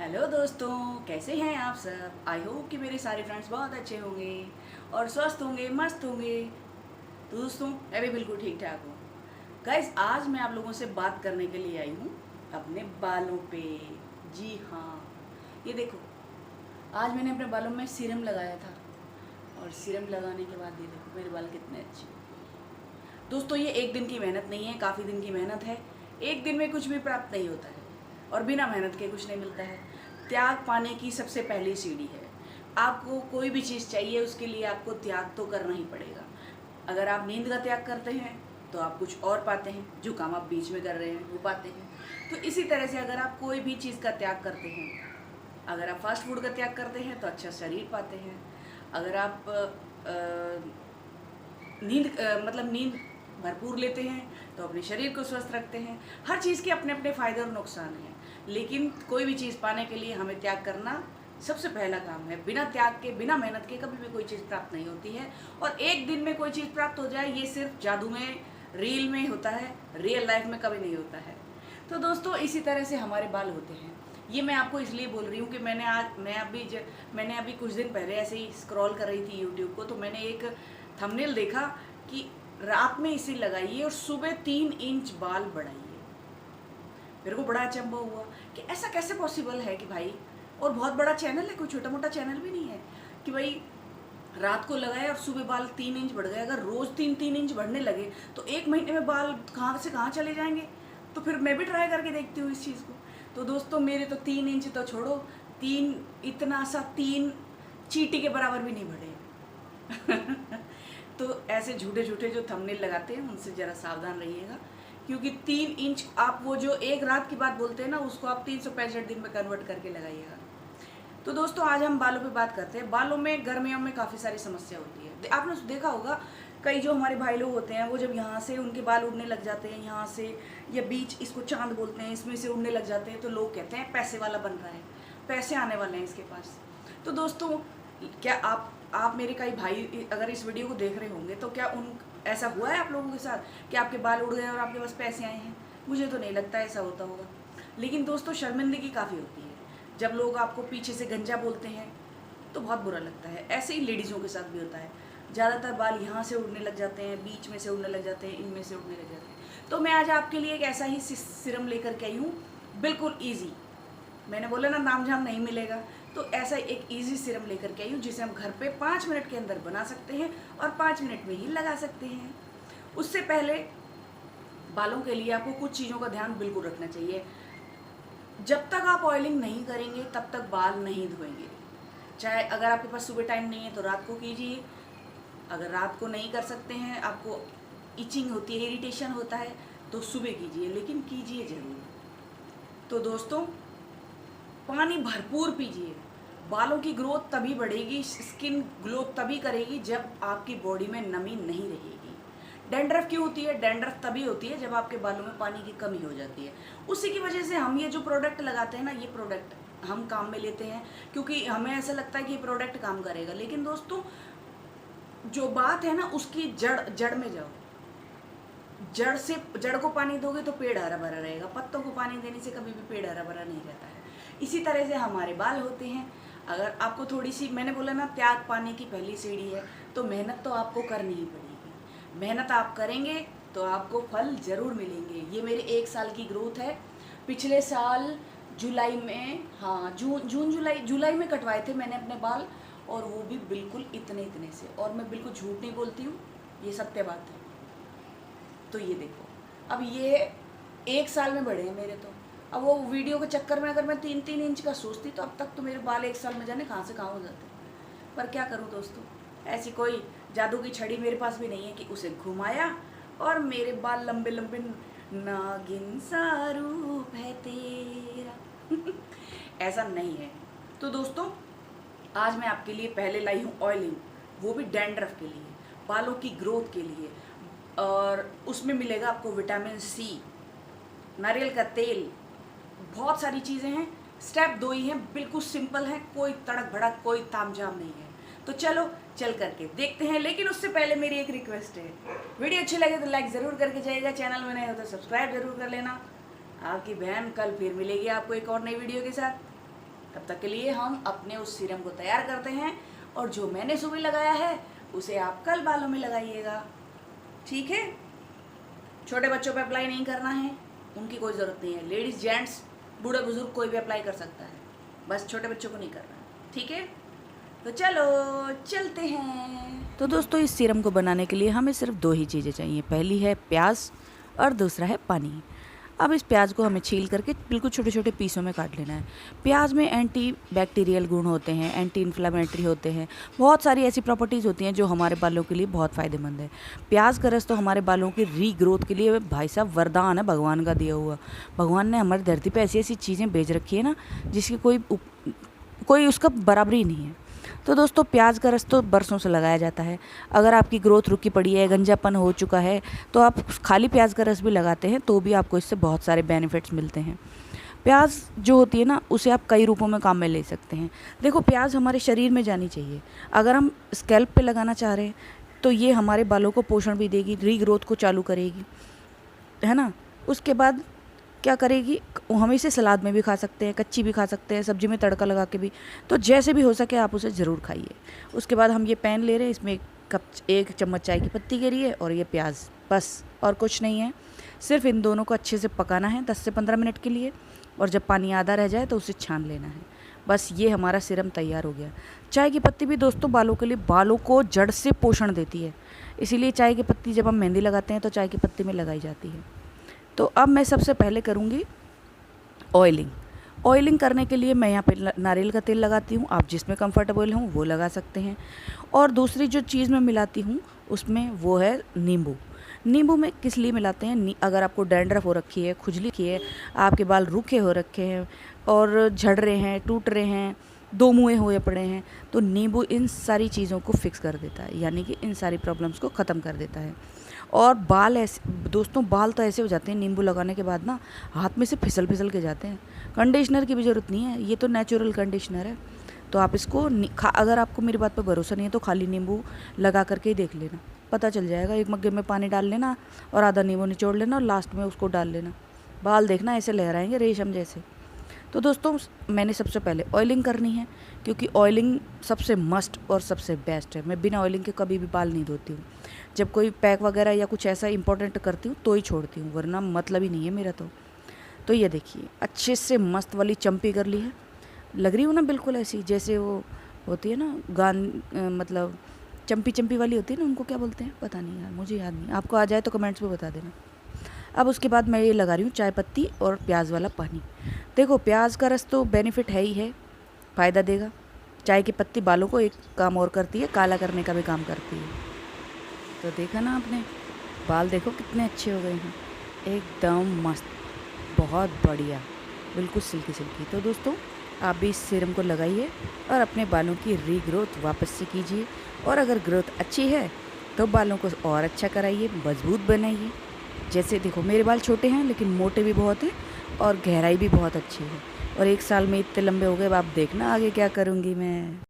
Hello दोस्तों, कैसे हैं आप सब। आई होप कि मेरे सारे फ्रेंड्स बहुत अच्छे होंगे और स्वस्थ होंगे, मस्त होंगे। तो दोस्तों, मैं भी बिल्कुल ठीक ठाक हूँ। गाइस, आज मैं आप लोगों से बात करने के लिए आई हूँ अपने बालों पे। जी हाँ, ये देखो, आज मैंने अपने बालों में सीरम लगाया था और सीरम लगाने के बाद ये देखो मेरे बाल कितने अच्छे। दोस्तों, ये एक दिन की मेहनत नहीं है, काफ़ी दिन की मेहनत है। एक दिन में कुछ भी प्राप्त नहीं होता है और बिना मेहनत के कुछ नहीं मिलता है। त्याग पाने की सबसे पहली सीढ़ी है। आपको कोई भी चीज़ चाहिए, उसके लिए आपको त्याग तो करना ही पड़ेगा। अगर आप नींद का त्याग करते हैं तो आप कुछ और पाते हैं, जो काम आप बीच में कर रहे हैं वो पाते हैं। तो इसी तरह से अगर आप कोई भी चीज़ का त्याग करते हैं, अगर आप फास्ट फूड का त्याग करते हैं तो अच्छा शरीर पाते हैं। अगर आप नींद भरपूर लेते हैं तो अपने शरीर को स्वस्थ रखते हैं। हर चीज़ के अपने अपने फ़ायदे और नुकसान हैं, लेकिन कोई भी चीज़ पाने के लिए हमें त्याग करना सबसे पहला काम है। बिना त्याग के, बिना मेहनत के कभी भी कोई चीज़ प्राप्त नहीं होती है। और एक दिन में कोई चीज़ प्राप्त हो जाए, ये सिर्फ जादू में, रील में होता है, रियल लाइफ में कभी नहीं होता है। तो दोस्तों, इसी तरह से हमारे बाल होते हैं। ये मैं आपको इसलिए बोल रही हूँ कि मैंने अभी कुछ दिन पहले ऐसे ही स्क्रॉल कर रही थी यूट्यूब को, तो मैंने एक थंबनेल देखा कि रात में इसे लगाइए और सुबह 3 इंच बाल बढ़ाइए। मेरे को बड़ा अचंभा हुआ कि ऐसा कैसे पॉसिबल है कि भाई, और बहुत बड़ा चैनल है, कोई छोटा मोटा चैनल भी नहीं है कि भाई रात को लगाए और सुबह बाल 3 इंच बढ़ गए। अगर रोज़ 3-3 इंच बढ़ने लगे तो एक महीने में बाल कहाँ से कहाँ चले जाएंगे। तो फिर मैं भी ट्राई करके देखती हूँ इस चीज़ को। तो दोस्तों, मेरे तो 3 इंच तो छोड़ो, इतना सा 3 चींटी के बराबर भी नहीं बढ़े। तो ऐसे झूठे झूठे जो थंबनेल लगाते हैं उनसे ज़रा सावधान रहिएगा, क्योंकि 3 इंच आप वो जो एक रात की बात बोलते हैं ना, उसको आप 365 दिन में कन्वर्ट करके लगाइएगा। तो दोस्तों, आज हम बालों पे बात करते हैं। बालों में गर्मियों में काफ़ी सारी समस्या होती है। आपने देखा होगा, कई जो हमारे भाई लोग होते हैं वो जब यहाँ से उनके बाल उड़ने लग जाते हैं, यहाँ से या बीच, इसको चांद बोलते हैं, इसमें से उड़ने लग जाते हैं, तो लोग कहते हैं पैसे वाला बन रहा है, पैसे आने वाले हैं इसके पास। तो दोस्तों, क्या आप मेरे कई भाई अगर इस वीडियो को देख रहे होंगे तो क्या ऐसा हुआ है आप लोगों के साथ कि आपके बाल उड़ गए और आपके पास पैसे आए हैं? मुझे तो नहीं लगता ऐसा होता होगा। लेकिन दोस्तों, शर्मिंदगी काफ़ी होती है जब लोग आपको पीछे से गंजा बोलते हैं, तो बहुत बुरा लगता है। ऐसे ही लेडीज़ों के साथ भी होता है। ज़्यादातर बाल यहाँ से उड़ने लग जाते हैं, बीच में से उड़ने लग जाते हैं, इनमें से उड़ने लग जाते हैं। तो मैं आज आपके लिए एक ऐसा ही सीरम लेकर के आई हूँ, बिल्कुल ईजी। मैंने बोला ना, नाम झाम नहीं मिलेगा। तो ऐसा एक इजी सीरम लेकर के आई हूँ जिसे हम घर पे 5 मिनट के अंदर बना सकते हैं और 5 मिनट में ही लगा सकते हैं। उससे पहले बालों के लिए आपको कुछ चीज़ों का ध्यान बिल्कुल रखना चाहिए। जब तक आप ऑयलिंग नहीं करेंगे तब तक बाल नहीं धोएंगे। चाहे अगर आपके पास सुबह टाइम नहीं है तो रात को कीजिए। अगर रात को नहीं कर सकते हैं, आपको इचिंग होती है, इरिटेशन होता है, तो सुबह कीजिए, लेकिन कीजिए ज़रूर। तो दोस्तों, पानी भरपूर पीजिए। बालों की ग्रोथ तभी बढ़ेगी, स्किन ग्लो तभी करेगी जब आपकी बॉडी में नमी नहीं रहेगी। डैंड्रफ क्यों होती है? डैंड्रफ तभी होती है जब आपके बालों में पानी की कमी हो जाती है। उसी की वजह से हम ये जो प्रोडक्ट लगाते हैं ना, ये प्रोडक्ट हम काम में लेते हैं क्योंकि हमें ऐसा लगता है कि ये प्रोडक्ट काम करेगा। लेकिन दोस्तों, जो बात है ना, उसकी जड़ में जाओ। जड़ को पानी दोगे तो पेड़ हरा भरा रहेगा। पत्तों को पानी देने से कभी भी पेड़ हरा भरा नहीं रहता है। इसी तरह से हमारे बाल होते हैं। अगर आपको थोड़ी सी, मैंने बोला ना, त्याग पाने की पहली सीढ़ी है, तो मेहनत तो आपको करनी ही पड़ेगी। मेहनत आप करेंगे तो आपको फल ज़रूर मिलेंगे। ये मेरे 1 साल की ग्रोथ है। पिछले साल जुलाई में, हाँ, जुलाई में कटवाए थे मैंने अपने बाल, और वो भी बिल्कुल इतने इतने से। और मैं बिल्कुल झूठ नहीं बोलती हूँ, ये सत्य बात है। तो ये देखो, अब ये 1 साल में बढ़े हैं मेरे तो। अब वो वीडियो के चक्कर में अगर मैं 3-3 इंच का सोचती तो अब तक तो मेरे बाल 1 साल में जाने कहाँ से कहाँ हो जाते। पर क्या करूँ दोस्तों, ऐसी कोई जादू की छड़ी मेरे पास भी नहीं है कि उसे घुमाया और मेरे बाल लंबे लंबे, नागिन सा रूप है तेरा। ऐसा नहीं है। तो दोस्तों, आज मैं आपके लिए पहले लाई हूँ ऑयलिंग, वो भी डैंड्रफ के लिए, बालों की ग्रोथ के लिए। और उसमें मिलेगा आपको विटामिन सी, नारियल का तेल, बहुत सारी चीज़ें हैं। स्टेप 2 ही हैं, बिल्कुल सिंपल है, कोई तड़क भड़क, कोई तामझाम नहीं है। तो चलो चल करके देखते हैं। लेकिन उससे पहले मेरी एक रिक्वेस्ट है, वीडियो अच्छी लगे तो लाइक ज़रूर करके जाइएगा, चैनल में नए हो तो सब्सक्राइब जरूर कर लेना। आपकी बहन कल फिर मिलेगी आपको एक और नई वीडियो के साथ। तब तक के लिए हम अपने उस सीरम को तैयार करते हैं, और जो मैंने सुबह लगाया है उसे आप कल बालों में लगाइएगा, ठीक है। छोटे बच्चों पे अप्लाई नहीं करना है, उनकी कोई ज़रूरत नहीं है। लेडीज़, जेंट्स, बूढ़े बुजुर्ग कोई भी अप्लाई कर सकता है, बस छोटे बच्चों को नहीं करना है, ठीक है। तो चलो चलते हैं। तो दोस्तों, इस सीरम को बनाने के लिए हमें सिर्फ 2 ही चीज़ें चाहिए। पहली है प्याज और दूसरा है पानी। अब इस प्याज को हमें छील करके बिल्कुल छोटे छोटे पीसों में काट लेना है। प्याज में एंटी बैक्टीरियल गुण होते हैं, एंटी इन्फ्लामेटरी होते हैं, बहुत सारी ऐसी प्रॉपर्टीज़ होती हैं जो हमारे बालों के लिए बहुत फ़ायदेमंद है। प्याज का रस तो हमारे बालों की रीग्रोथ के लिए भाई साहब वरदान है, भगवान का दिया हुआ। भगवान ने हमारी धरती पर ऐसी ऐसी चीज़ें भेज रखी है ना, जिसकी कोई उसका बराबरी नहीं है। तो दोस्तों, प्याज का रस तो बरसों से लगाया जाता है। अगर आपकी ग्रोथ रुकी पड़ी है, गंजापन हो चुका है, तो आप खाली प्याज का रस भी लगाते हैं तो भी आपको इससे बहुत सारे बेनिफिट्स मिलते हैं। प्याज जो होती है ना, उसे आप कई रूपों में काम में ले सकते हैं। देखो, प्याज हमारे शरीर में जानी चाहिए। अगर हम स्कैल्प पे लगाना चाह रहे हैं तो ये हमारे बालों को पोषण भी देगी, रीग्रोथ को चालू करेगी, है ना। उसके बाद क्या करेगी, हम इसे सलाद में भी खा सकते हैं, कच्ची भी खा सकते हैं, सब्जी में तड़का लगा के भी। तो जैसे भी हो सके आप उसे ज़रूर खाइए। उसके बाद हम ये पैन ले रहे हैं, इसमें 1 चम्मच चाय की पत्ती गिरी है और ये प्याज, बस और कुछ नहीं है। सिर्फ इन दोनों को अच्छे से पकाना है 10 से 15 मिनट के लिए, और जब पानी आधा रह जाए तो उसे छान लेना है। बस ये हमारा सीरम तैयार हो गया। चाय की पत्ती भी दोस्तों बालों के लिए, बालों को जड़ से पोषण देती है, इसीलिए चाय की पत्ती जब हम मेहंदी लगाते हैं तो चाय की पत्ती में लगाई जाती है। तो अब मैं सबसे पहले करूँगी ऑयलिंग। ऑयलिंग करने के लिए मैं यहाँ पे नारियल का तेल लगाती हूँ, आप जिसमें कंफर्टेबल हों वो लगा सकते हैं। और दूसरी जो चीज़ मैं मिलाती हूँ उसमें वो है नींबू। नींबू में किस लिए मिलाते हैं, अगर आपको डैंड्रफ हो रखी है, खुजली की है, आपके बाल रूखे हो रखे हैं और झड़ रहे हैं, टूट रहे हैं, 2 मुँहे हुए पड़े हैं, तो नींबू इन सारी चीज़ों को फिक्स कर देता है, यानी कि इन सारी प्रॉब्लम्स को ख़त्म कर देता है। और बाल ऐसे दोस्तों, बाल तो ऐसे हो जाते हैं नींबू लगाने के बाद ना, हाथ में से फिसल फिसल के जाते हैं। कंडीशनर की भी ज़रूरत नहीं है, ये तो नेचुरल कंडीशनर है। तो आप इसको अगर आपको मेरी बात पर भरोसा नहीं है तो खाली नींबू लगा करके ही देख लेना, पता चल जाएगा। 1 मग्गे में पानी डाल लेना और आधा नींबू निचोड़ लेना और लास्ट में उसको डाल लेना। बाल देखना ऐसे लहराएंगे रेशम जैसे। तो दोस्तों, मैंने सबसे पहले ऑयलिंग करनी है, क्योंकि ऑयलिंग सबसे मस्ट और सबसे बेस्ट है। मैं बिना ऑयलिंग के कभी भी बाल नहीं धोती हूँ। जब कोई पैक वगैरह या कुछ ऐसा इंपॉर्टेंट करती हूँ तो ही छोड़ती हूँ, वरना मतलब ही नहीं है मेरा। तो ये देखिए, अच्छे से मस्त वाली चंपी कर ली है। लग रही हूँ ना बिल्कुल ऐसी जैसे वो होती है ना मतलब चंपी चंपी वाली होती है ना, उनको क्या बोलते हैं पता नहीं यार, मुझे याद नहीं। आपको आ जाए तो कमेंट्स में बता देना। अब उसके बाद मैं ये लगा रही हूँ चाय पत्ती और प्याज वाला पानी। देखो, प्याज का रस तो बेनिफिट है ही है, फ़ायदा देगा। चाय की पत्ती बालों को एक काम और करती है, काला करने का भी काम करती है। तो देखा ना आपने, बाल देखो कितने अच्छे हो गए हैं, एकदम मस्त, बहुत बढ़िया, बिल्कुल सिल्की सिल्की। तो दोस्तों, आप भी इस सीरम को लगाइए और अपने बालों की रीग्रोथ वापस से कीजिए। और अगर ग्रोथ अच्छी है तो बालों को और अच्छा कराइए, मजबूत बनाइए। जैसे देखो, मेरे बाल छोटे हैं लेकिन मोटे भी बहुत हैं और गहराई भी बहुत अच्छी है, और 1 साल में इतने लंबे हो गए। अब आप देखना आगे क्या करूँगी मैं।